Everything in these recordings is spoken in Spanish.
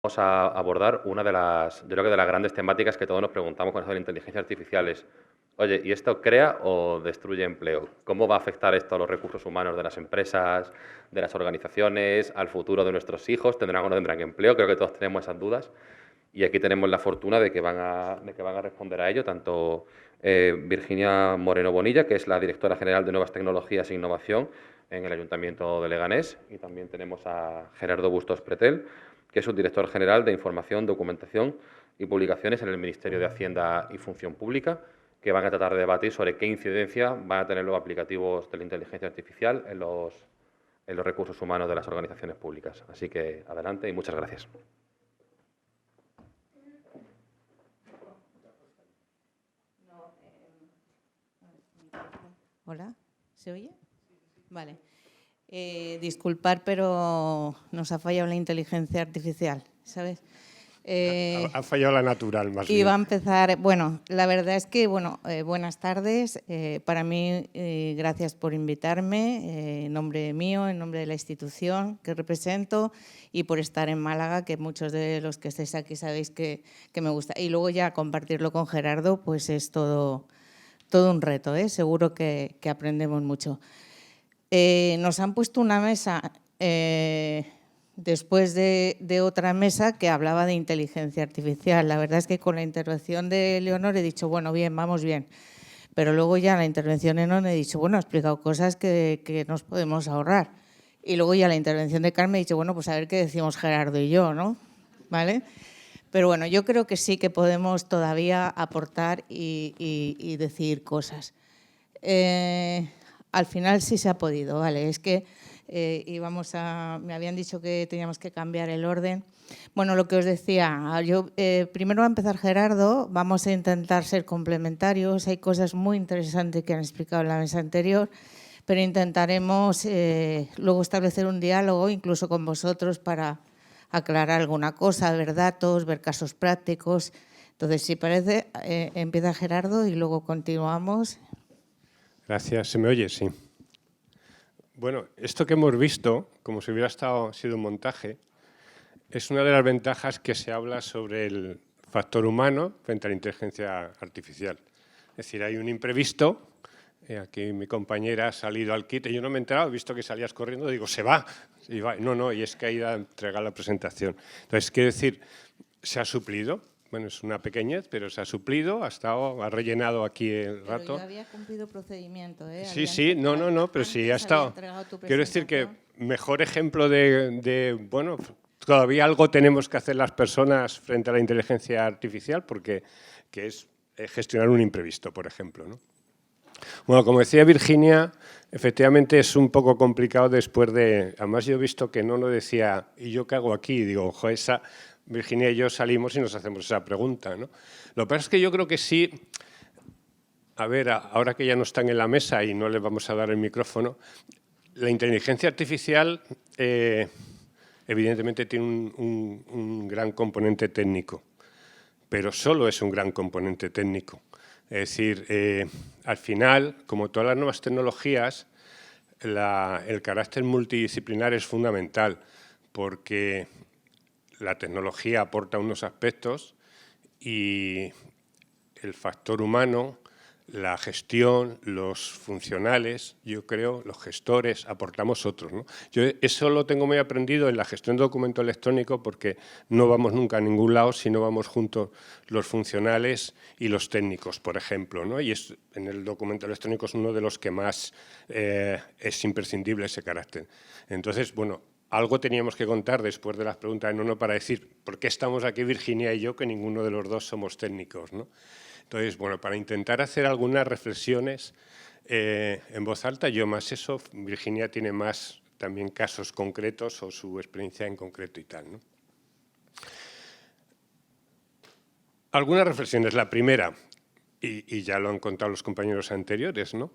Vamos a abordar una de las, yo creo que de las grandes temáticas que todos nos preguntamos con eso de la inteligencia artificial es, oye, ¿y esto crea o destruye empleo? ¿Cómo va a afectar esto a los recursos humanos de las empresas, de las organizaciones, al futuro de nuestros hijos? ¿Tendrán o no tendrán empleo? Creo que todos tenemos esas dudas. Y aquí tenemos la fortuna de que van a responder a ello tanto Virginia Moreno Bonilla, que es la directora general de Nuevas Tecnologías e Innovación en el Ayuntamiento de Leganés, y también tenemos a Gerardo Bustos Pretel, que es subdirector general de Información, Documentación y Publicaciones en el Ministerio de Hacienda y Función Pública, que van a tratar de debatir sobre qué incidencia van a tener los aplicativos de la inteligencia artificial en los recursos humanos de las organizaciones públicas. Así que adelante y muchas gracias. Hola, ¿se oye? Vale. Disculpar, pero nos ha fallado la inteligencia artificial, ¿sabes? Ha fallado la natural, más bien. Y va a empezar, bueno, la verdad es que, buenas tardes. Para mí, gracias por invitarme, en nombre mío, en nombre de la institución que represento y por estar en Málaga, que muchos de los que estáis aquí sabéis que me gusta. Y luego ya compartirlo con Gerardo, pues es todo un reto, ¿eh? Seguro que aprendemos mucho. Nos han puesto una mesa después de otra mesa que hablaba de inteligencia artificial. La verdad es que con la intervención de Leonor he dicho, bueno, bien, vamos bien. Pero luego ya en la intervención de Non he dicho, bueno, ha explicado cosas que nos podemos ahorrar. Y luego ya en la intervención de Carmen he dicho, bueno, pues a ver qué decimos Gerardo y yo, ¿no? ¿Vale? Pero bueno, yo creo que sí que podemos todavía aportar y decir cosas. Al final sí se ha podido, ¿vale? Es que me habían dicho que teníamos que cambiar el orden. Bueno, lo que os decía, primero va a empezar Gerardo, vamos a intentar ser complementarios, hay cosas muy interesantes que han explicado en la mesa anterior, pero intentaremos luego establecer un diálogo, incluso con vosotros, para aclarar alguna cosa, ver datos, ver casos prácticos. Entonces, si parece, empieza Gerardo y luego continuamos. Gracias. ¿Se me oye? Sí. Bueno, esto que hemos visto, como si hubiera sido un montaje, es una de las ventajas que se habla sobre el factor humano frente a la inteligencia artificial. Es decir, hay un imprevisto. Aquí mi compañera ha salido al quite. Yo no me he enterado, he visto que salías corriendo, digo, se va. Y va. No, y es que ha ido a entregar la presentación. Entonces, quiero decir, se ha suplido. Bueno, es una pequeñez, pero se ha suplido, ha rellenado aquí el rato. Pero yo había cumplido procedimiento, ¿eh? Sí, no, pero sí ha estado. Quiero decir que mejor ejemplo bueno, todavía algo tenemos que hacer las personas frente a la inteligencia artificial, porque que es gestionar un imprevisto, por ejemplo, ¿no? Bueno, como decía Virginia, efectivamente es un poco complicado después de... Además, yo he visto que no lo decía, ¿y yo qué hago aquí? Y digo, ojo, Virginia y yo salimos y nos hacemos esa pregunta, ¿no? Lo que pasa es que yo creo que sí... A ver, ahora que ya no están en la mesa y no les vamos a dar el micrófono, la inteligencia artificial evidentemente tiene un gran componente técnico, pero solo es un gran componente técnico. Es decir, al final, como todas las nuevas tecnologías, el carácter multidisciplinar es fundamental, porque la tecnología aporta unos aspectos y el factor humano, la gestión, los funcionales, yo creo, los gestores, aportamos otros, ¿no? Yo eso lo tengo muy aprendido en la gestión de documento electrónico, porque no vamos nunca a ningún lado si no vamos juntos los funcionales y los técnicos, por ejemplo, ¿no? Y en el documento electrónico es uno de los que más es imprescindible ese carácter. Entonces, bueno, algo teníamos que contar después de las preguntas de Nono para decir por qué estamos aquí Virginia y yo, que ninguno de los dos somos técnicos, ¿no? Entonces, bueno, para intentar hacer algunas reflexiones en voz alta, yo más eso, Virginia tiene más también casos concretos o su experiencia en concreto y tal, ¿no? Algunas reflexiones. La primera, y ya lo han contado los compañeros anteriores, ¿no?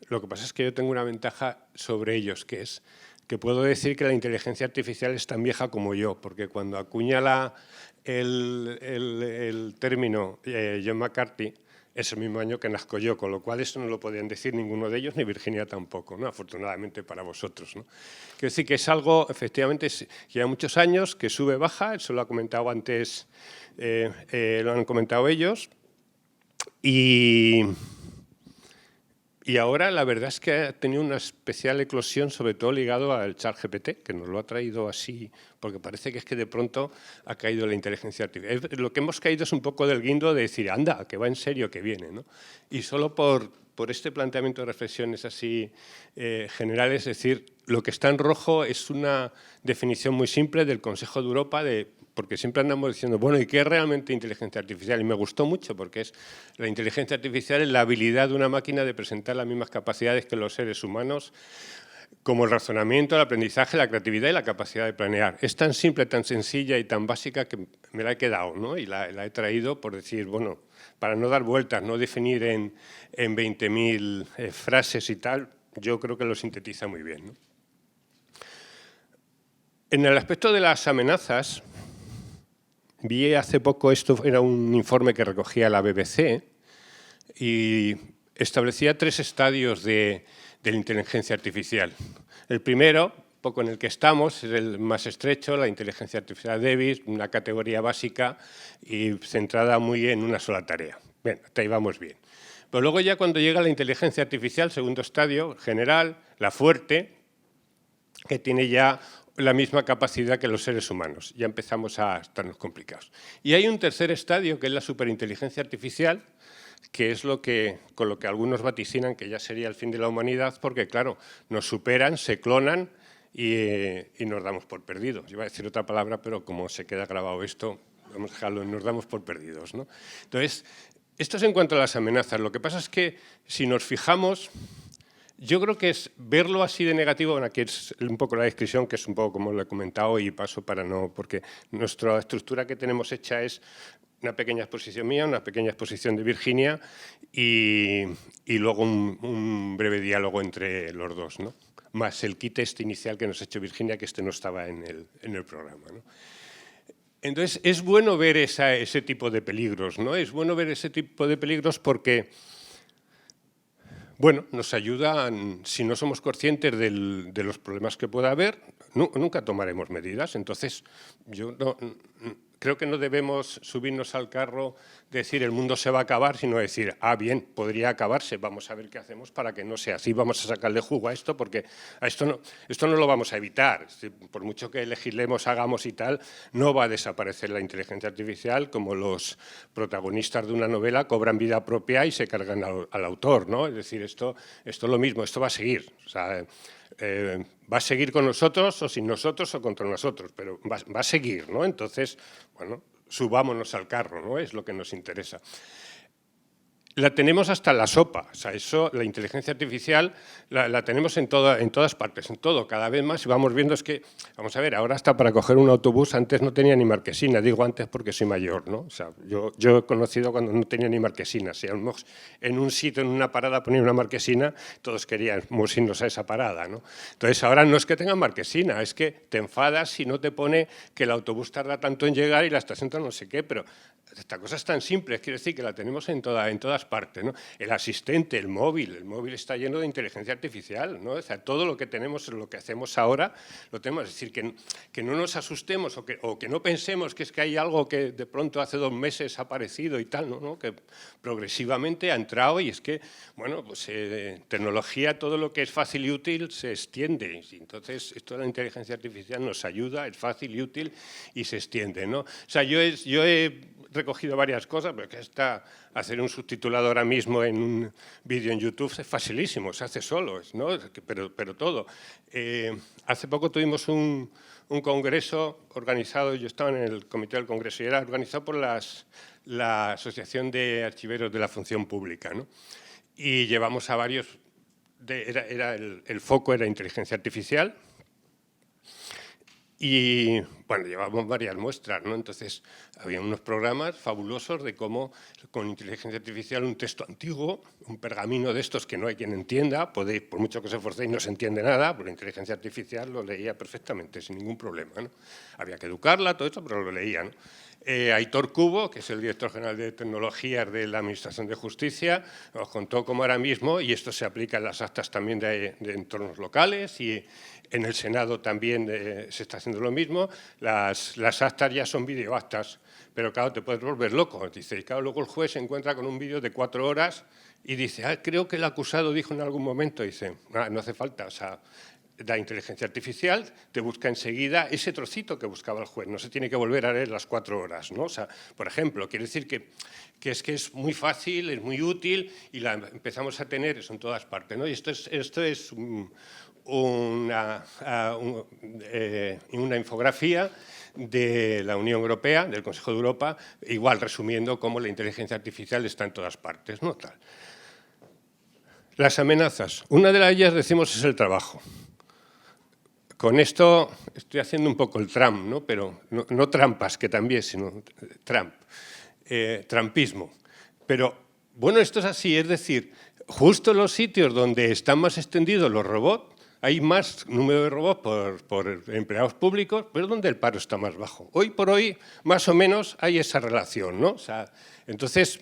Lo que pasa es que yo tengo una ventaja sobre ellos, que es que puedo decir que la inteligencia artificial es tan vieja como yo, porque cuando acuña el término John McCarthy, ese mismo año que nazco yo, con lo cual eso no lo podían decir ninguno de ellos, ni Virginia tampoco, ¿no? Afortunadamente para vosotros, ¿no? Quiero decir que es algo, efectivamente, lleva muchos años, que sube, baja, eso lo ha comentado antes, lo han comentado ellos, y ahora la verdad es que ha tenido una especial eclosión, sobre todo ligado al ChatGPT, que nos lo ha traído así, porque parece que es que de pronto ha caído la inteligencia artificial. Lo que hemos caído es un poco del guindo de decir, anda, que va en serio, que viene, ¿no? Y solo por este planteamiento de reflexiones así generales, es decir, lo que está en rojo es una definición muy simple del Consejo de Europa porque siempre andamos diciendo, bueno, ¿y qué es realmente inteligencia artificial? Y me gustó mucho porque la inteligencia artificial es la habilidad de una máquina de presentar las mismas capacidades que los seres humanos, como el razonamiento, el aprendizaje, la creatividad y la capacidad de planear. Es tan simple, tan sencilla y tan básica que me la he quedado, ¿no? Y la he traído por decir, bueno, para no dar vueltas, no definir en 20.000 frases y tal, yo creo que lo sintetiza muy bien, ¿no? En el aspecto de las amenazas, vi hace poco, esto era un informe que recogía la BBC y establecía 3 estadios de la inteligencia artificial. El primero, poco en el que estamos, es el más estrecho, la inteligencia artificial débil, una categoría básica y centrada muy en una sola tarea. Bien, hasta ahí vamos bien. Pero luego ya cuando llega la inteligencia artificial, segundo estadio, general, la fuerte, que tiene ya la misma capacidad que los seres humanos. Ya empezamos a estarnos complicados. Y hay un tercer estadio, que es la superinteligencia artificial, que es con lo que algunos vaticinan que ya sería el fin de la humanidad, porque, claro, nos superan, se clonan y nos damos por perdidos. Yo iba a decir otra palabra, pero como se queda grabado esto, vamos a dejarlo, nos damos por perdidos, ¿no? Entonces, esto es en cuanto a las amenazas. Lo que pasa es que, si nos fijamos, yo creo que es verlo así de negativo, bueno, aquí es un poco la descripción, que es un poco como lo he comentado y paso para no, porque nuestra estructura que tenemos hecha es una pequeña exposición mía, una pequeña exposición de Virginia y luego un breve diálogo entre los dos, ¿no? Más el kit inicial que nos ha hecho Virginia, que no estaba en el programa, ¿no? Entonces, es bueno ver ese tipo de peligros, ¿no? Es bueno ver ese tipo de peligros porque, bueno, nos ayudan, si no somos conscientes de los problemas que pueda haber, nunca tomaremos medidas. Entonces, yo creo que no debemos subirnos al carro, decir el mundo se va a acabar, sino decir, bien, podría acabarse, vamos a ver qué hacemos para que no sea así, vamos a sacarle jugo a esto, porque esto no lo vamos a evitar. Por mucho que legislemos, hagamos y tal, no va a desaparecer la inteligencia artificial, como los protagonistas de una novela cobran vida propia y se cargan al autor, ¿no? Es decir, esto es lo mismo, esto va a seguir. O sea, va a seguir con nosotros o sin nosotros o contra nosotros, pero va a seguir, ¿no? Entonces, bueno, subámonos al carro, ¿no? Es lo que nos interesa. La tenemos hasta en la sopa, o sea, la inteligencia artificial la tenemos en todas partes, en todo, cada vez más, y vamos viendo es que, vamos a ver, ahora hasta para coger un autobús antes no tenía ni marquesina, digo antes porque soy mayor, ¿no? O sea, yo he conocido cuando no tenía ni marquesina, si en un sitio, en una parada ponía una marquesina, todos queríamos irnos a esa parada, ¿no? Entonces ahora no es que tengan marquesina, es que te enfadas si no te pone que el autobús tarda tanto en llegar y la estación no sé qué, pero esta cosa es tan simple, quiere decir que la tenemos en todas partes, ¿no? El asistente, el móvil está lleno de inteligencia artificial, ¿no? O sea, todo lo que tenemos, lo que hacemos ahora, lo tenemos. Es decir, que no nos asustemos o que no pensemos que es que hay algo que de pronto hace 2 meses ha aparecido y tal, ¿no? Que progresivamente ha entrado y es que, bueno, pues tecnología, todo lo que es fácil y útil se extiende. Y entonces, esto de la inteligencia artificial nos ayuda, es fácil y útil y se extiende, ¿no? O sea, yo he recogido varias cosas, pero que hacer un subtitulado ahora mismo en un vídeo en YouTube es facilísimo, se hace solo, ¿no? Pero todo. Hace poco tuvimos un congreso organizado, yo estaba en el comité del congreso, y era organizado por la Asociación de Archiveros de la Función Pública, ¿no? Y llevamos a varios, el foco era inteligencia artificial. Y, bueno, llevamos varias muestras, ¿no? Entonces, había unos programas fabulosos de cómo, con inteligencia artificial, un texto antiguo, un pergamino de estos que no hay quien entienda, por mucho que se esforcéis no se entiende nada, por la inteligencia artificial lo leía perfectamente, sin ningún problema, ¿no? Había que educarla, todo esto, pero lo leía, ¿no? Aitor Cubo, que es el director general de tecnologías de la Administración de Justicia, nos contó cómo ahora mismo, y esto se aplica en las actas también de entornos locales, y en el Senado también se está haciendo lo mismo, las actas ya son videoactas, pero claro, te puedes volver loco. Dice, y claro, luego el juez se encuentra con un vídeo de 4 horas y dice, creo que el acusado dijo en algún momento, y dice, no hace falta, o sea, la inteligencia artificial te busca enseguida ese trocito que buscaba el juez, no se tiene que volver a leer las 4 horas, ¿no? O sea, por ejemplo, quiere decir que es muy fácil, es muy útil y la empezamos a tener eso en todas partes, ¿no? Y esto es una infografía de la Unión Europea, del Consejo de Europa, igual resumiendo cómo la inteligencia artificial está en todas partes, ¿no? Tal. Las amenazas. Una de ellas, decimos, es el trabajo. Con esto estoy haciendo un poco el Trump, ¿no? Pero no trampas, que también, sino Trump, trumpismo. Pero, bueno, esto es así, es decir, justo en los sitios donde están más extendidos los robots, hay más número de robots por empleados públicos, pero donde el paro está más bajo. Hoy por hoy, más o menos, hay esa relación, ¿no? O sea, entonces,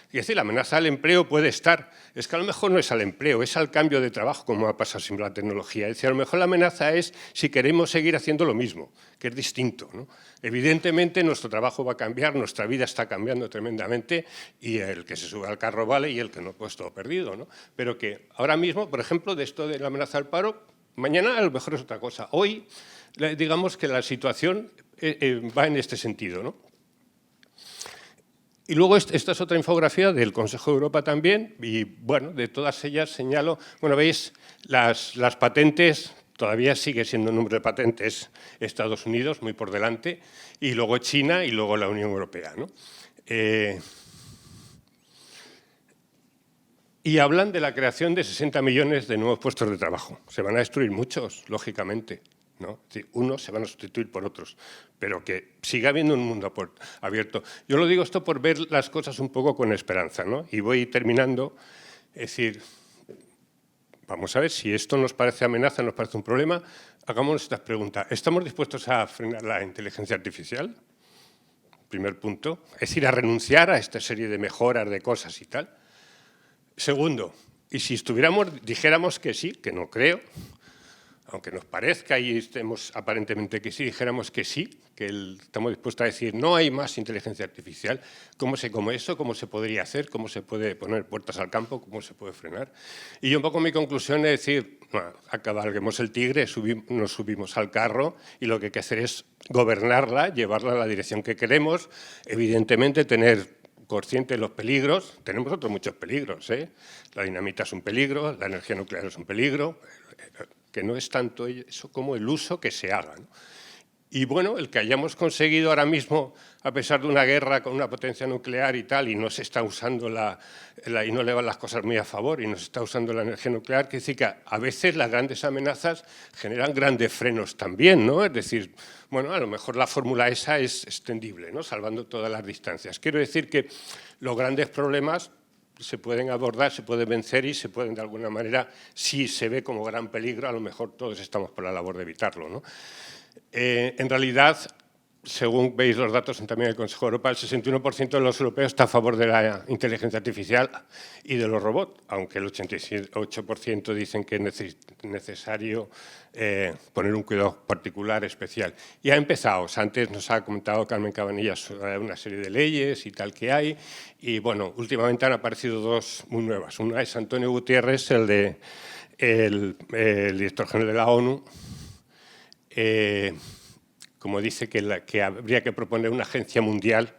es decir, la amenaza al empleo puede estar, es que a lo mejor no es al empleo, es al cambio de trabajo, como ha pasado sin la tecnología. Es decir, a lo mejor la amenaza es si queremos seguir haciendo lo mismo, que es distinto, ¿no? Evidentemente, nuestro trabajo va a cambiar, nuestra vida está cambiando tremendamente y el que se sube al carro vale y el que no, pues todo perdido, ¿no? Pero que ahora mismo, por ejemplo, de esto de la amenaza al paro, mañana a lo mejor es otra cosa. Hoy, digamos que la situación va en este sentido, ¿no? Y luego esta es otra infografía del Consejo de Europa también, y bueno, de todas ellas señalo, bueno, veis, las patentes, todavía sigue siendo el número de patentes Estados Unidos, muy por delante, y luego China y luego la Unión Europea, ¿no? Y hablan de la creación de 60 millones de nuevos puestos de trabajo. Se van a destruir muchos, lógicamente, ¿no? Es decir, unos se van a sustituir por otros, pero que siga habiendo un mundo abierto. Yo lo digo esto por ver las cosas un poco con esperanza, ¿no? Y voy terminando, es decir, vamos a ver si esto nos parece amenaza, nos parece un problema, hagámonos estas preguntas. ¿Estamos dispuestos a frenar la inteligencia artificial? Primer punto. Es decir, a renunciar a esta serie de mejoras, de cosas y tal. Segundo, y si dijéramos que sí, que no creo, aunque nos parezca y estemos aparentemente que sí, dijéramos que sí, que estamos dispuestos a decir no hay más inteligencia artificial, ¿cómo se come eso? ¿Cómo se podría hacer? ¿Cómo se puede poner puertas al campo? ¿Cómo se puede frenar? Y un poco mi conclusión es decir, bueno, cabalguemos el tigre, nos subimos al carro y lo que hay que hacer es gobernarla, llevarla a la dirección que queremos, evidentemente tener consciente de los peligros. Tenemos otros muchos peligros, ¿eh? La dinamita es un peligro, la energía nuclear es un peligro, que no es tanto eso como el uso que se haga, ¿no? Y bueno, el que hayamos conseguido ahora mismo, a pesar de una guerra con una potencia nuclear y tal, y no se está usando y no le van las cosas muy a favor, y no se está usando la energía nuclear, que decir que a veces las grandes amenazas generan grandes frenos también, ¿no? Es decir, bueno, a lo mejor la fórmula esa es extendible, ¿no? Salvando todas las distancias. Quiero decir que los grandes problemas se pueden abordar, se pueden vencer y se pueden de alguna manera, si se ve como gran peligro, a lo mejor todos estamos por la labor de evitarlo, ¿no? En realidad, según veis los datos también del Consejo de Europa, el 61% de los europeos está a favor de la inteligencia artificial y de los robots, aunque el 88% dicen que es necesario poner un cuidado particular, especial. Y ha empezado, antes nos ha comentado Carmen Cabanillas sobre una serie de leyes y tal que hay, y bueno, últimamente han aparecido dos muy nuevas. Una es Antonio Guterres, el director general de la ONU, como dice que habría que proponer una agencia mundial,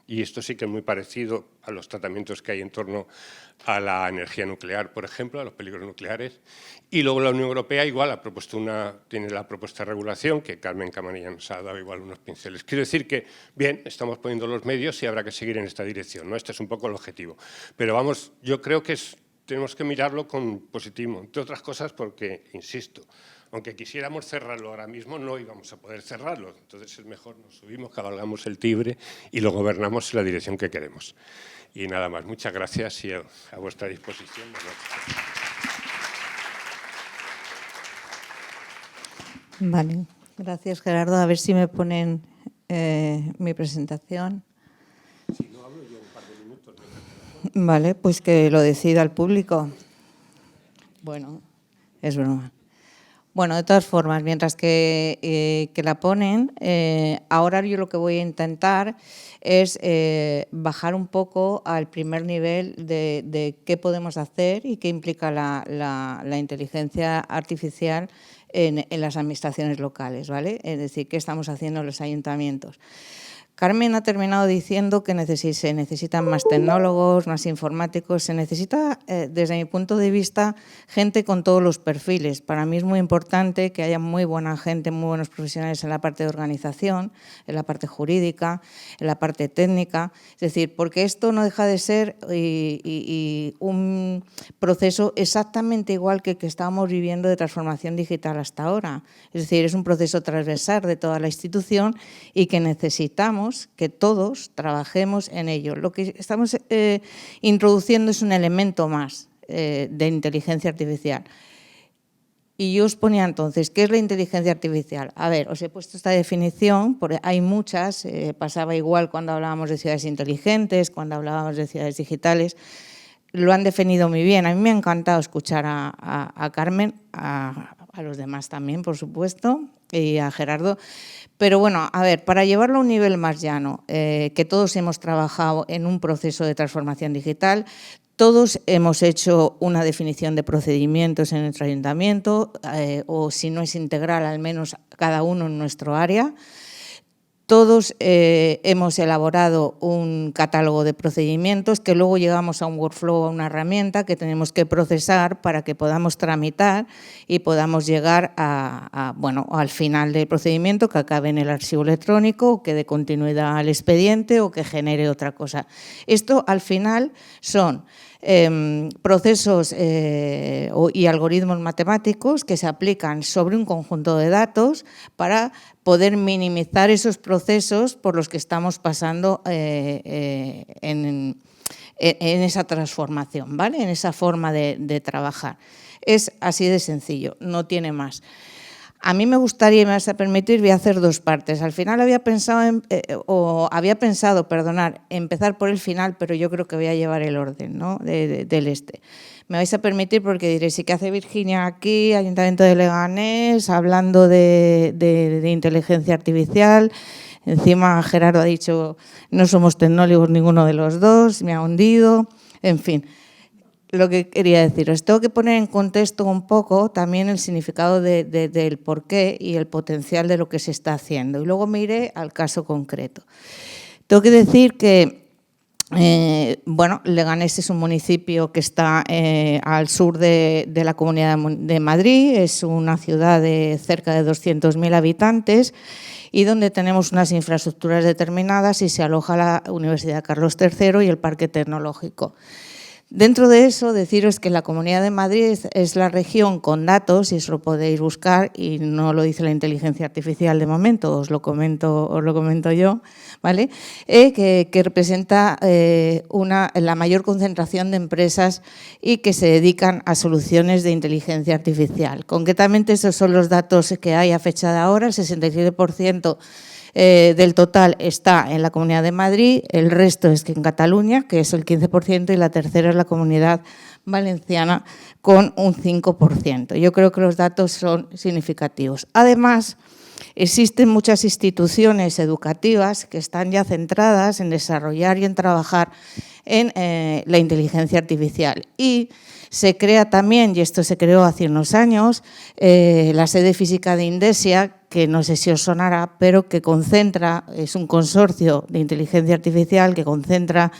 y esto sí que es muy parecido a los tratamientos que hay en torno a la energía nuclear, por ejemplo, a los peligros nucleares. Y luego la Unión Europea igual tiene la propuesta de regulación, que Carmen Cabanillas nos ha dado igual unos pinceles. Quiero decir que, bien, estamos poniendo los medios y habrá que seguir en esta dirección, ¿no? Este es un poco el objetivo. Pero vamos, yo creo que tenemos que mirarlo con positivismo, entre otras cosas porque, insisto, aunque quisiéramos cerrarlo ahora mismo, no íbamos a poder cerrarlo. Entonces es mejor nos subimos, cabalgamos el tigre y lo gobernamos en la dirección que queremos. Y nada más, muchas gracias y a vuestra disposición. Vale, gracias Gerardo. A ver si me ponen mi presentación. Si no hablo yo un par de minutos. Vale, pues que lo decida el público. Bueno, es broma. Bueno, de todas formas, mientras que la ponen, ahora yo lo que voy a intentar es bajar un poco al primer nivel de qué podemos hacer y qué implica la inteligencia artificial en las administraciones locales, ¿vale? Es decir, qué estamos haciendo en los ayuntamientos. Carmen ha terminado diciendo que se necesitan más tecnólogos, más informáticos, se necesita, desde mi punto de vista, gente con todos los perfiles. Para mí es muy importante que haya muy buena gente, muy buenos profesionales en la parte de organización, en la parte jurídica, en la parte técnica. Es decir, porque esto no deja de ser un proceso exactamente igual que el que estábamos viviendo de transformación digital hasta ahora. Es decir, es un proceso transversal de toda la institución y que necesitamos que todos trabajemos en ello. Lo que estamos introduciendo es un elemento más de inteligencia artificial. Y yo os ponía entonces, ¿qué es la inteligencia artificial? A ver, os he puesto esta definición, porque hay muchas, pasaba igual cuando hablábamos de ciudades inteligentes, cuando hablábamos de ciudades digitales, lo han definido muy bien. A mí me ha encantado escuchar a Carmen, a los demás también, por supuesto, y a Gerardo. Pero bueno, a ver, para llevarlo a un nivel más llano, que todos hemos trabajado en un proceso de transformación digital, todos hemos hecho una definición de procedimientos en nuestro ayuntamiento, o si no es integral, al menos cada uno en nuestro área. Todos hemos elaborado un catálogo de procedimientos que luego llegamos a un workflow, a una herramienta que tenemos que procesar para que podamos tramitar y podamos llegar al final del procedimiento, que acabe en el archivo electrónico, o que dé continuidad al expediente o que genere otra cosa. Esto al final son procesos y algoritmos matemáticos que se aplican sobre un conjunto de datos para poder minimizar esos procesos por los que estamos pasando en esa transformación, ¿vale? En esa forma de trabajar. Es así de sencillo, no tiene más. A mí me gustaría, y me vas a permitir, voy a hacer dos partes. Al final había pensado, empezar por el final, pero yo creo que voy a llevar el orden, ¿no? del este. Me vais a permitir porque diréis, ¿y qué hace Virginia aquí, Ayuntamiento de Leganés, hablando de inteligencia artificial? Encima Gerardo ha dicho, no somos tecnólogos ninguno de los dos, me ha hundido, en fin. Lo que quería deciros, tengo que poner en contexto un poco también el significado del porqué y el potencial de lo que se está haciendo. Y luego me iré al caso concreto. Tengo que decir que, Leganés es un municipio que está al sur de la Comunidad de Madrid, es una ciudad de cerca de 200.000 habitantes y donde tenemos unas infraestructuras determinadas y se aloja la Universidad Carlos III y el Parque Tecnológico. Dentro de eso, deciros que la Comunidad de Madrid es la región con datos, y eso lo podéis buscar, y no lo dice la inteligencia artificial de momento, os lo comento yo, ¿vale? Que representa la mayor concentración de empresas y que se dedican a soluciones de inteligencia artificial. Concretamente, esos son los datos que hay a fecha de ahora, el 67% del total está en la Comunidad de Madrid, el resto es en Cataluña, que es el 15%, y la tercera es la Comunidad Valenciana, con un 5%. Yo creo que los datos son significativos. Además, existen muchas instituciones educativas que están ya centradas en desarrollar y en trabajar en la inteligencia artificial. Y se crea también, y esto se creó hace unos años, la sede física de Indesia, que no sé si os sonará, pero que concentra, es un consorcio de inteligencia artificial que concentra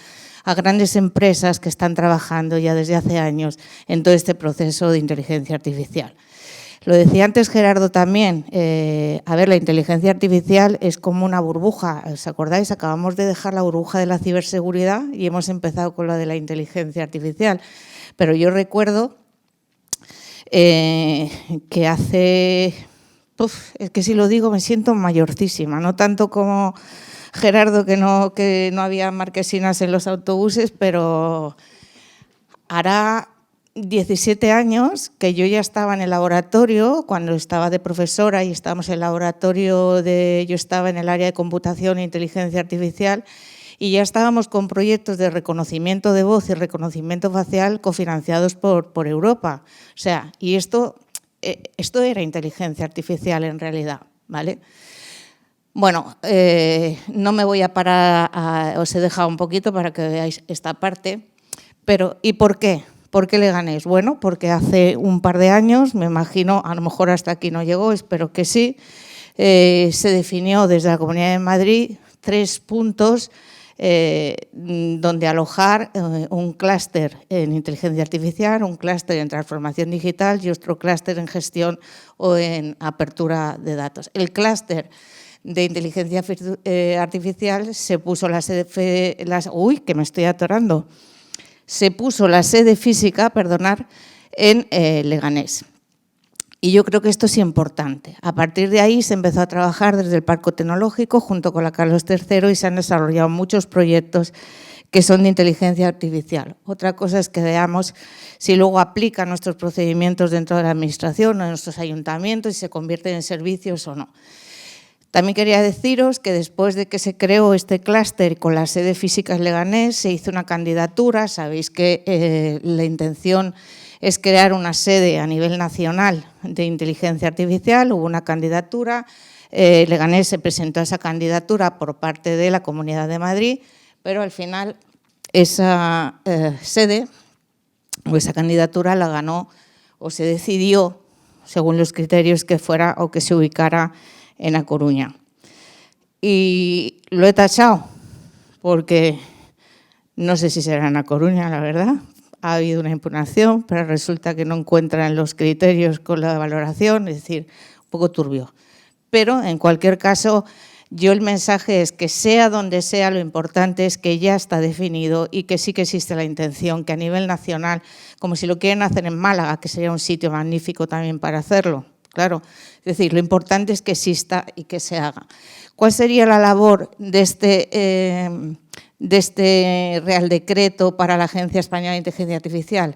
a grandes empresas que están trabajando ya desde hace años en todo este proceso de inteligencia artificial. Lo decía antes Gerardo también, la inteligencia artificial es como una burbuja, ¿os acordáis? Acabamos de dejar la burbuja de la ciberseguridad y hemos empezado con la de la inteligencia artificial. Pero yo recuerdo que hace... es que si lo digo me siento mayorcísima, no tanto como Gerardo, que no había marquesinas en los autobuses, pero hará 17 años que yo ya estaba en el laboratorio, cuando estaba de profesora y estábamos en el laboratorio yo estaba en el área de computación e inteligencia artificial y ya estábamos con proyectos de reconocimiento de voz y reconocimiento facial cofinanciados por Europa. O sea, y esto era inteligencia artificial en realidad, ¿vale? Bueno, no me voy a parar, os he dejado un poquito para que veáis esta parte, pero ¿y por qué? ¿Por qué Leganés? Bueno, porque hace un par de años, me imagino, a lo mejor hasta aquí no llegó, espero que sí, se definió desde la Comunidad de Madrid 3 puntos donde alojar un clúster en inteligencia artificial, un clúster en transformación digital y otro clúster en gestión o en apertura de datos. El clúster de inteligencia artificial se puso la sede física, en Leganés. Y yo creo que esto es importante. A partir de ahí se empezó a trabajar desde el Parque Tecnológico junto con la Carlos III y se han desarrollado muchos proyectos que son de inteligencia artificial. Otra cosa es que veamos si luego aplican nuestros procedimientos dentro de la administración o de nuestros ayuntamientos y se convierten en servicios o no. También quería deciros que después de que se creó este clúster con la sede física en Leganés, se hizo una candidatura. Sabéis que la intención es crear una sede a nivel nacional de inteligencia artificial. Hubo una candidatura, Leganés se presentó a esa candidatura por parte de la Comunidad de Madrid, pero al final esa sede o esa candidatura la ganó o se decidió, según los criterios, que fuera o que se ubicara en A Coruña. Y lo he tachado porque no sé si será en A Coruña, la verdad. Ha habido una impugnación, pero resulta que no encuentran los criterios con la valoración, es decir, un poco turbio. Pero, en cualquier caso, yo el mensaje es que sea donde sea, lo importante es que ya está definido y que sí que existe la intención, que a nivel nacional, como si lo quieren hacer en Málaga, que sería un sitio magnífico también para hacerlo, claro. Es decir, lo importante es que exista y que se haga. ¿Cuál sería la labor de este Real Decreto para la Agencia Española de Inteligencia Artificial?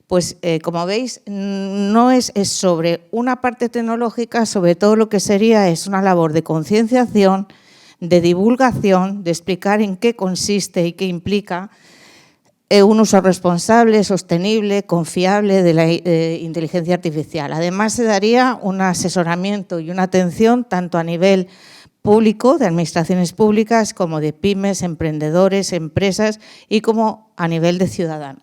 Pues, como veis, no es sobre una parte tecnológica, sobre todo lo que sería es una labor de concienciación, de divulgación, de explicar en qué consiste y qué implica un uso responsable, sostenible, confiable de la inteligencia artificial. Además, se daría un asesoramiento y una atención tanto a nivel público, de administraciones públicas, como de pymes, emprendedores, empresas y como a nivel de ciudadano.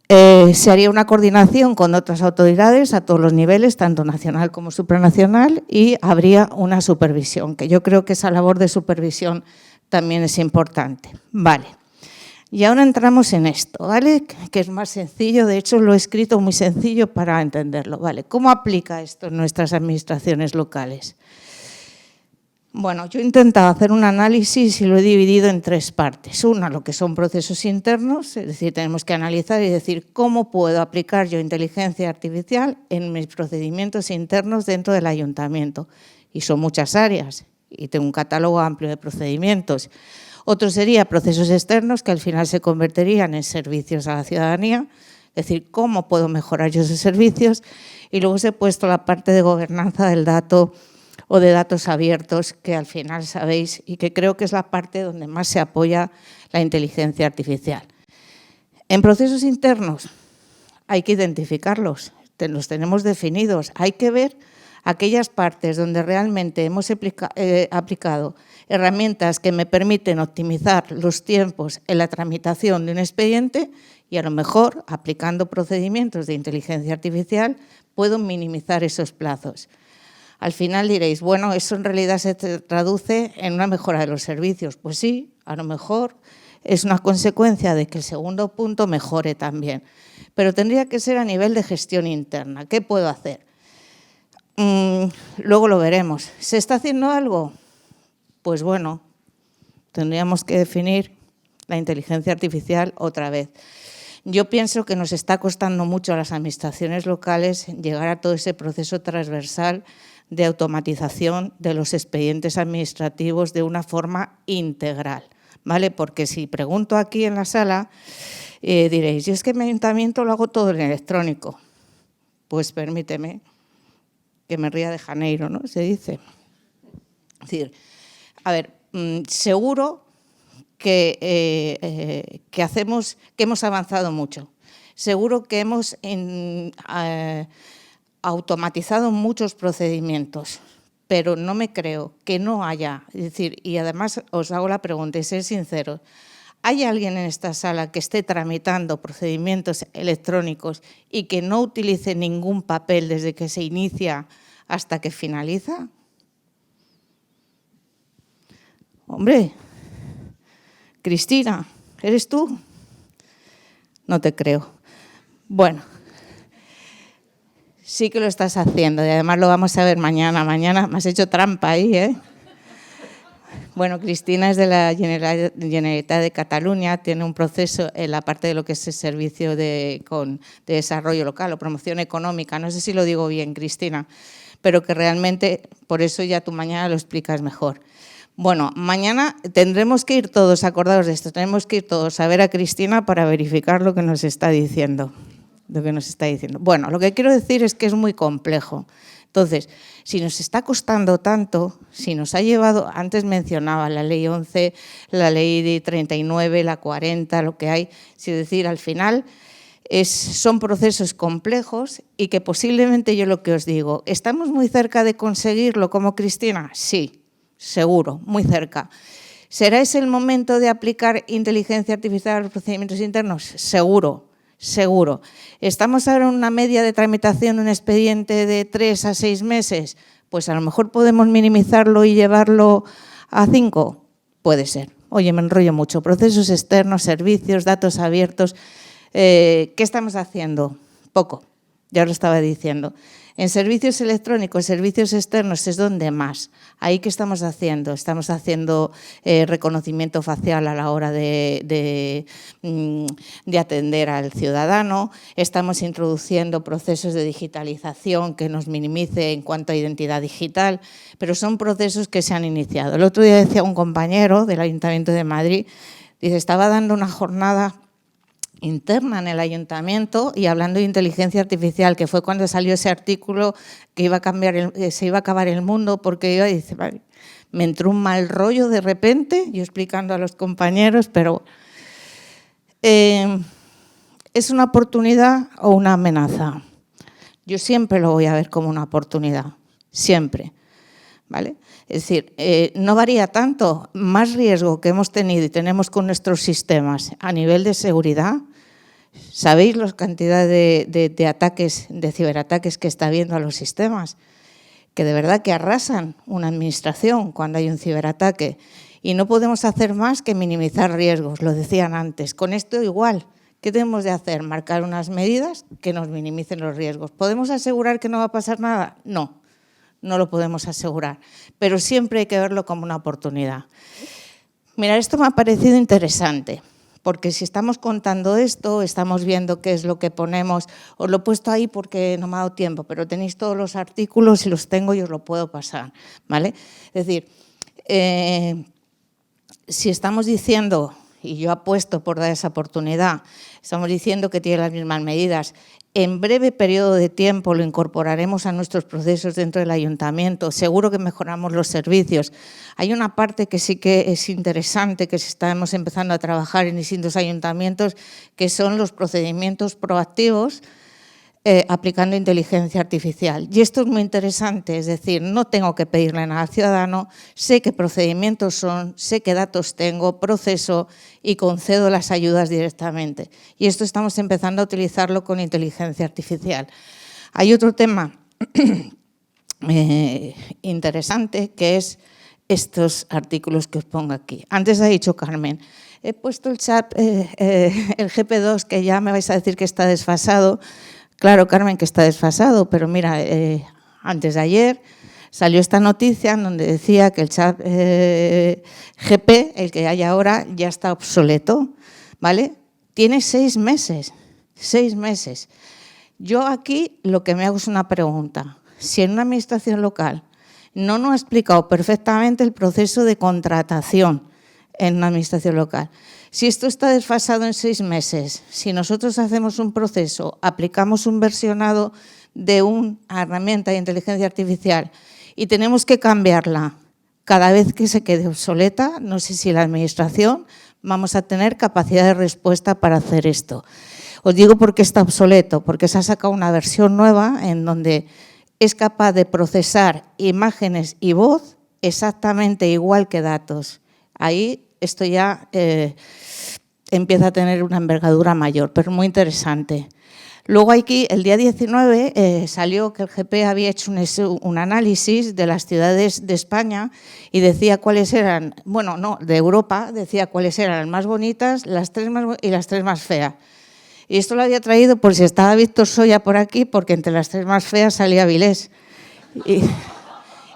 Se haría una coordinación con otras autoridades a todos los niveles, tanto nacional como supranacional, y habría una supervisión, que yo creo que esa labor de supervisión también es importante. Vale. Y ahora entramos en esto, ¿vale? Que es más sencillo, de hecho lo he escrito muy sencillo para entenderlo, ¿vale? ¿Cómo aplica esto en nuestras administraciones locales? Bueno, yo he intentado hacer un análisis y lo he dividido en 3 partes. Una, lo que son procesos internos, es decir, tenemos que analizar y decir cómo puedo aplicar yo inteligencia artificial en mis procedimientos internos dentro del ayuntamiento. Y son muchas áreas y tengo un catálogo amplio de procedimientos. Otro sería procesos externos que al final se convertirían en servicios a la ciudadanía, es decir, cómo puedo mejorar yo esos servicios. Y luego os he puesto la parte de gobernanza del dato o de datos abiertos, que al final sabéis y que creo que es la parte donde más se apoya la inteligencia artificial. En procesos internos hay que identificarlos, los tenemos definidos, hay que ver aquellas partes donde realmente hemos aplicado herramientas que me permiten optimizar los tiempos en la tramitación de un expediente y a lo mejor, aplicando procedimientos de inteligencia artificial, puedo minimizar esos plazos. Al final diréis, bueno, eso en realidad se traduce en una mejora de los servicios. Pues sí, a lo mejor es una consecuencia de que el segundo punto mejore también. Pero tendría que ser a nivel de gestión interna. ¿Qué puedo hacer? Luego lo veremos. ¿Se está haciendo algo? Pues bueno, tendríamos que definir la inteligencia artificial otra vez. Yo pienso que nos está costando mucho a las administraciones locales llegar a todo ese proceso transversal de automatización de los expedientes administrativos de una forma integral, ¿vale? Porque si pregunto aquí en la sala, Diréis, yo es que mi ayuntamiento lo hago todo en electrónico. Pues permíteme que me ría de Janeiro, ¿no? Se dice. Es decir, a ver, seguro que hemos avanzado mucho. Seguro que hemos automatizado muchos procedimientos, pero no me creo que no haya. Es decir, y además os hago la pregunta y ser sincero, ¿hay alguien en esta sala que esté tramitando procedimientos electrónicos y que no utilice ningún papel desde que se inicia hasta que finaliza? Hombre, Cristina, ¿eres tú? No te creo. Bueno, sí que lo estás haciendo y además lo vamos a ver mañana. Mañana me has hecho trampa ahí, ¿eh? Bueno, Cristina es de la Generalitat de Cataluña, tiene un proceso en la parte de lo que es el servicio de desarrollo local o promoción económica. No sé si lo digo bien, Cristina, pero que realmente, por eso ya tú mañana lo explicas mejor. Bueno, mañana tendremos que ir todos, acordados de esto, tenemos que ir todos a ver a Cristina para verificar lo que nos está diciendo. Bueno, lo que quiero decir es que es muy complejo. Entonces, si nos está costando tanto, si nos ha llevado, antes mencionaba la ley 11, la ley 39, la 40, lo que hay, es decir, al final son procesos complejos y que posiblemente yo lo que os digo, ¿estamos muy cerca de conseguirlo como Cristina? Sí, seguro, muy cerca. ¿Será ese el momento de aplicar inteligencia artificial a los procedimientos internos? Seguro. Seguro. ¿Estamos ahora en una media de tramitación de un expediente de 3 a 6 meses? Pues a lo mejor podemos minimizarlo y llevarlo a 5. Puede ser. Oye, me enrollo mucho. Procesos externos, servicios, datos abiertos. ¿Qué estamos haciendo? Poco. Ya lo estaba diciendo. En servicios electrónicos, servicios externos es donde más. ¿Ahí qué estamos haciendo? Estamos haciendo reconocimiento facial a la hora de atender al ciudadano. Estamos introduciendo procesos de digitalización que nos minimice en cuanto a identidad digital, pero son procesos que se han iniciado. El otro día decía un compañero del Ayuntamiento de Madrid, dice, estaba dando una jornada interna en el ayuntamiento y hablando de inteligencia artificial, que fue cuando salió ese artículo que se iba a acabar el mundo, porque yo dice, vale, me entró un mal rollo de repente, yo explicando a los compañeros, pero ¿es una oportunidad o una amenaza? Yo siempre lo voy a ver como una oportunidad, siempre, ¿vale? Es decir, no varía tanto, más riesgo que hemos tenido y tenemos con nuestros sistemas a nivel de seguridad. ¿Sabéis la cantidad de ataques, de ciberataques que está habiendo a los sistemas? Que de verdad que arrasan una administración cuando hay un ciberataque y no podemos hacer más que minimizar riesgos, lo decían antes. Con esto igual, ¿qué tenemos de hacer? Marcar unas medidas que nos minimicen los riesgos. ¿Podemos asegurar que no va a pasar nada? No. No lo podemos asegurar, pero siempre hay que verlo como una oportunidad. Mira, esto me ha parecido interesante, porque si estamos contando esto, estamos viendo qué es lo que ponemos. Os lo he puesto ahí porque no me ha dado tiempo, pero tenéis todos los artículos y los tengo y os lo puedo pasar, ¿vale? Es decir, si estamos diciendo, y yo apuesto por dar esa oportunidad, estamos diciendo que tiene las mismas medidas, en breve periodo de tiempo lo incorporaremos a nuestros procesos dentro del ayuntamiento, seguro que mejoramos los servicios. Hay una parte que sí que es interesante, que estamos empezando a trabajar en distintos ayuntamientos, que son los procedimientos proactivos aplicando inteligencia artificial. Y esto es muy interesante, es decir, no tengo que pedirle nada al ciudadano, sé qué procedimientos son, sé qué datos tengo, proceso y concedo las ayudas directamente. Y esto estamos empezando a utilizarlo con inteligencia artificial. Hay otro tema interesante que es estos artículos que os pongo aquí. Antes ha dicho Carmen, he puesto el chat, el GP2, que ya me vais a decir que está desfasado. Claro, Carmen, que está desfasado, pero mira, antes de ayer salió esta noticia en donde decía que el chat GP, el que hay ahora, ya está obsoleto, ¿vale? Tiene 6 meses, 6 meses. Yo aquí lo que me hago es una pregunta. Si en una administración local no nos ha explicado perfectamente el proceso de contratación en una administración local. Si esto está desfasado en 6 meses, si nosotros hacemos un proceso, aplicamos un versionado de una herramienta de inteligencia artificial y tenemos que cambiarla cada vez que se quede obsoleta, no sé si la administración vamos a tener capacidad de respuesta para hacer esto. Os digo por qué está obsoleto, porque se ha sacado una versión nueva en donde es capaz de procesar imágenes y voz exactamente igual que datos. Ahí esto ya empieza a tener una envergadura mayor, pero muy interesante. Luego aquí, el día 19, salió que el GP había hecho un análisis de las ciudades de España y decía cuáles eran, bueno, no, de Europa, decía cuáles eran las más bonitas, las 3 más y las 3 más feas. Y esto lo había traído por si estaba Víctor Soya por aquí, porque entre las 3 más feas salía Avilés.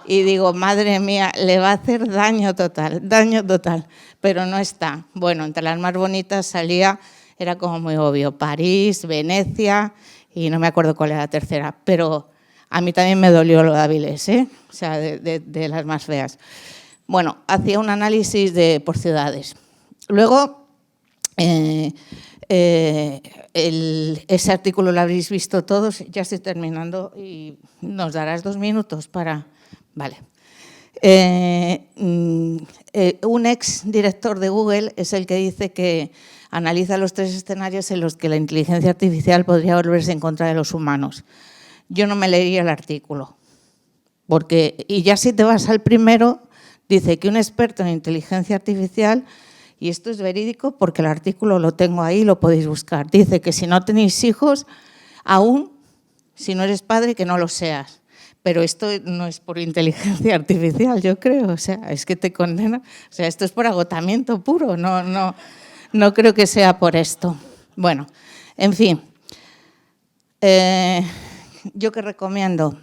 Y digo, madre mía, le va a hacer daño total, pero no está. Bueno, entre las más bonitas salía, era como muy obvio, París, Venecia y no me acuerdo cuál era la tercera, pero a mí también me dolió lo de Avilés, o sea, de las más feas. Bueno, hacía un análisis por ciudades. Luego, ese artículo lo habréis visto todos, ya estoy terminando y nos darás 2 minutos para… Vale. Un ex director de Google es el que dice que analiza los 3 escenarios en los que la inteligencia artificial podría volverse en contra de los humanos. Yo no me leería el artículo, y ya si te vas al primero, dice que un experto en inteligencia artificial, y esto es verídico porque el artículo lo tengo ahí, lo podéis buscar, dice que si no tenéis hijos, aún si no eres padre, que no lo seas. Pero esto no es por inteligencia artificial, yo creo, o sea, es que te condena, o sea, esto es por agotamiento puro, no creo que sea por esto. Bueno, en fin, yo que recomiendo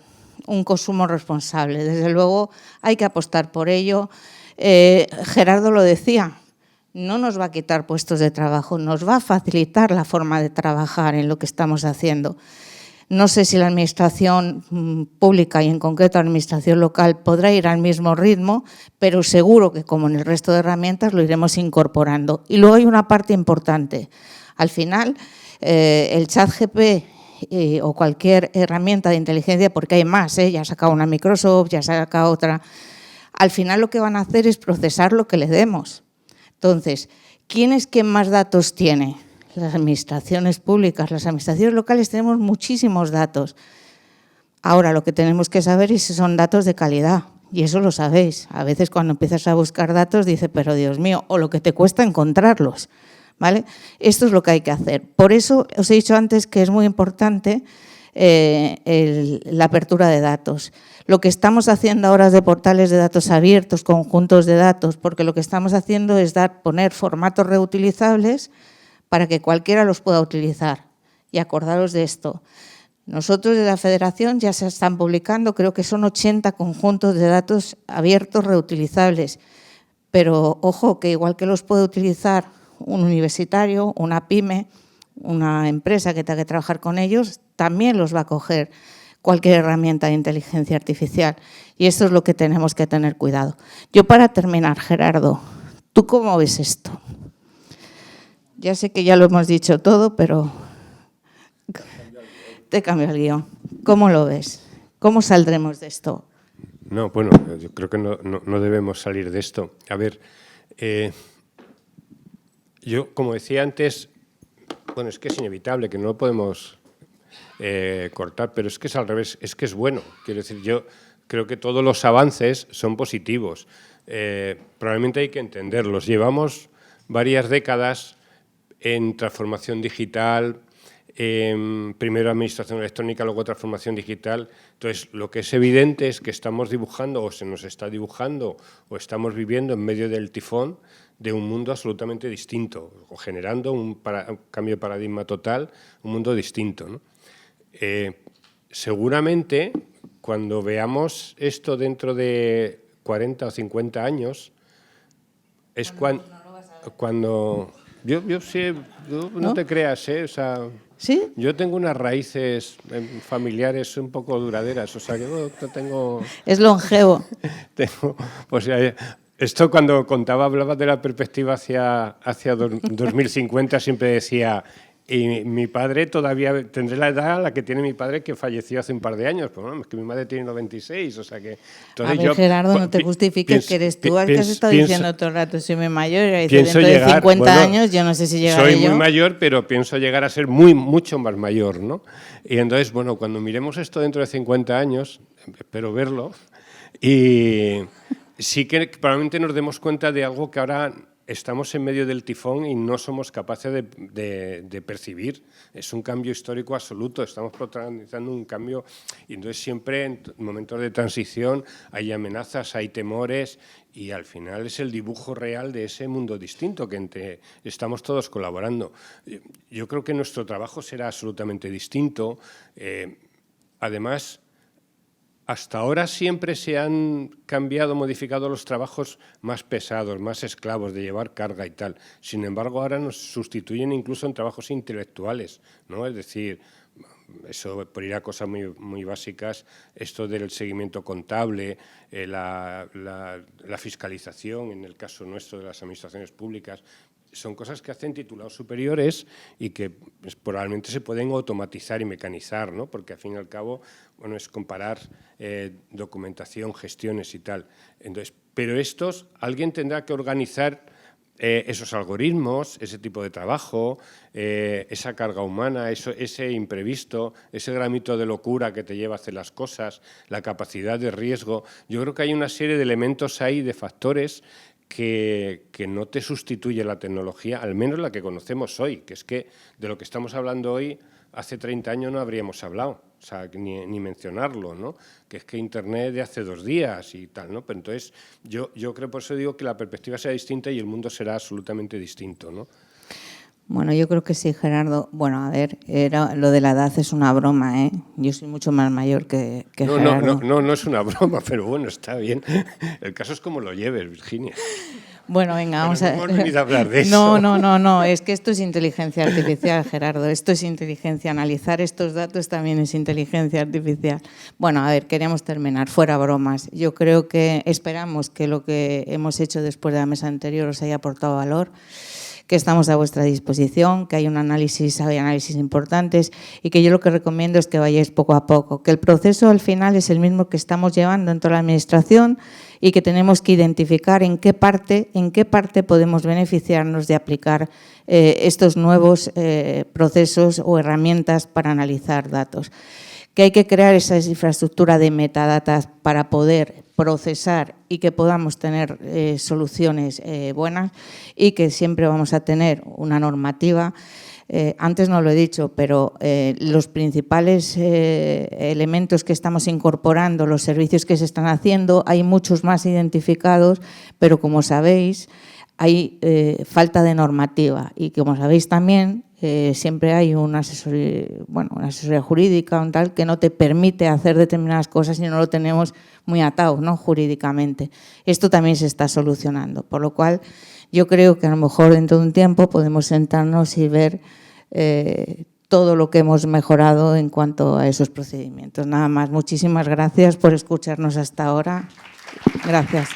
un consumo responsable, desde luego hay que apostar por ello. Gerardo lo decía, no nos va a quitar puestos de trabajo, nos va a facilitar la forma de trabajar en lo que estamos haciendo. No sé si la administración pública y en concreto la administración local podrá ir al mismo ritmo, pero seguro que como en el resto de herramientas lo iremos incorporando. Y luego hay una parte importante. Al final, el ChatGPT o cualquier herramienta de inteligencia, porque hay más, ya ha sacado una Microsoft, ya ha sacado otra, al final lo que van a hacer es procesar lo que le demos. Entonces, ¿quién es quien más datos tiene? Las administraciones públicas, las administraciones locales tenemos muchísimos datos. Ahora lo que tenemos que saber es si son datos de calidad y eso lo sabéis. A veces cuando empiezas a buscar datos dices, pero Dios mío, o lo que te cuesta encontrarlos, ¿vale? Esto es lo que hay que hacer. Por eso os he dicho antes que es muy importante la apertura de datos. Lo que estamos haciendo ahora es de portales de datos abiertos, conjuntos de datos, porque lo que estamos haciendo es poner formatos reutilizables para que cualquiera los pueda utilizar. Y acordaros de esto. Nosotros de la Federación ya se están publicando, creo que son 80 conjuntos de datos abiertos reutilizables. Pero ojo, que igual que los puede utilizar un universitario, una pyme, una empresa que tenga que trabajar con ellos, también los va a coger cualquier herramienta de inteligencia artificial. Y esto es lo que tenemos que tener cuidado. Yo para terminar, Gerardo, ¿tú cómo ves esto? Ya sé que ya lo hemos dicho todo, pero te cambio el guión. ¿Cómo lo ves? ¿Cómo saldremos de esto? No, bueno, yo creo que no debemos salir de esto. A ver, yo, como decía antes, bueno, es que es inevitable, que no lo podemos cortar, pero es que es al revés, es que es bueno. Quiero decir, yo creo que todos los avances son positivos. Probablemente hay que entenderlos. Llevamos varias décadas en transformación digital, primero administración electrónica, luego transformación digital. Entonces, lo que es evidente es que estamos dibujando, o se nos está dibujando, o estamos viviendo en medio del tifón de un mundo absolutamente distinto, o generando un cambio de paradigma total, un mundo distinto, ¿no? Seguramente, cuando veamos esto dentro de 40 o 50 años, es cuando yo sí, no te creas, o sea, ¿sí? Yo tengo unas raíces familiares un poco duraderas, o sea, yo no tengo… Es longevo. Tengo, pues, Esto cuando hablaba de la perspectiva hacia 2050, siempre decía, y mi padre todavía tendré la edad a la que tiene mi padre, que falleció hace un par de años. Pues bueno, es que mi madre tiene 96, o sea que... Entonces a ver, Gerardo, no te justifiques que eres tú al que has estado diciendo todo el rato, soy muy mayor, y dentro de 50 años yo no sé si llegaré yo. Soy muy mayor, pero pienso llegar a ser mucho más mayor, ¿no? Y entonces, bueno, cuando miremos esto dentro de 50 años, espero verlo, y sí que probablemente nos demos cuenta de algo que ahora estamos en medio del tifón y no somos capaces de percibir. Es un cambio histórico absoluto, estamos protagonizando un cambio y entonces siempre en momentos de transición hay amenazas, hay temores y al final es el dibujo real de ese mundo distinto que estamos todos colaborando. Yo creo que nuestro trabajo será absolutamente distinto. Además, hasta ahora siempre se han cambiado, modificado los trabajos más pesados, más esclavos, de llevar carga y tal. Sin embargo, ahora nos sustituyen incluso en trabajos intelectuales, ¿no? Es decir, eso por ir a cosas muy básicas, esto del seguimiento contable, la fiscalización, en el caso nuestro de las administraciones públicas, son cosas que hacen titulados superiores y que pues, probablemente se pueden automatizar y mecanizar, ¿no? Porque al fin y al cabo, bueno, es comparar documentación, gestiones y tal. Entonces, pero alguien tendrá que organizar esos algoritmos, ese tipo de trabajo, esa carga humana, ese imprevisto, ese gramito de locura que te lleva a hacer las cosas, la capacidad de riesgo. Yo creo que hay una serie de elementos ahí, de factores que no te sustituye la tecnología, al menos la que conocemos hoy, que es que de lo que estamos hablando hoy, hace 30 años no habríamos hablado, o sea, ni mencionarlo, ¿no? Que es que Internet de hace 2 días y tal, ¿no? Pero entonces yo creo, por eso digo que la perspectiva será distinta y el mundo será absolutamente distinto, ¿no? Bueno, yo creo que sí, Gerardo. Bueno, a ver, lo de la edad es una broma, ¿eh? Yo soy mucho más mayor que Gerardo. No es una broma, pero bueno, está bien. El caso es cómo lo lleves, Virginia. Bueno, venga, vamos a... No hemos venido a hablar de eso. No, es que esto es inteligencia artificial, Gerardo. Esto es inteligencia. Analizar estos datos también es inteligencia artificial. Bueno, a ver, queríamos terminar, fuera bromas. Yo creo que esperamos que lo que hemos hecho después de la mesa anterior os haya aportado valor, que estamos a vuestra disposición, que hay análisis importantes y que yo lo que recomiendo es que vayáis poco a poco, que el proceso al final es el mismo que estamos llevando en toda la administración y que tenemos que identificar en qué parte podemos beneficiarnos de aplicar estos nuevos procesos o herramientas para analizar datos. Que hay que crear esa infraestructura de metadatas para poder procesar y que podamos tener soluciones buenas y que siempre vamos a tener una normativa. Antes no lo he dicho, pero los principales elementos que estamos incorporando, los servicios que se están haciendo, hay muchos más identificados, pero como sabéis, hay falta de normativa y como sabéis también, siempre hay una asesoría jurídica o tal que no te permite hacer determinadas cosas y no lo tenemos muy atado, ¿no? Jurídicamente. Esto también se está solucionando, por lo cual yo creo que a lo mejor dentro de un tiempo podemos sentarnos y ver todo lo que hemos mejorado en cuanto a esos procedimientos. Nada más, muchísimas gracias por escucharnos hasta ahora. Gracias.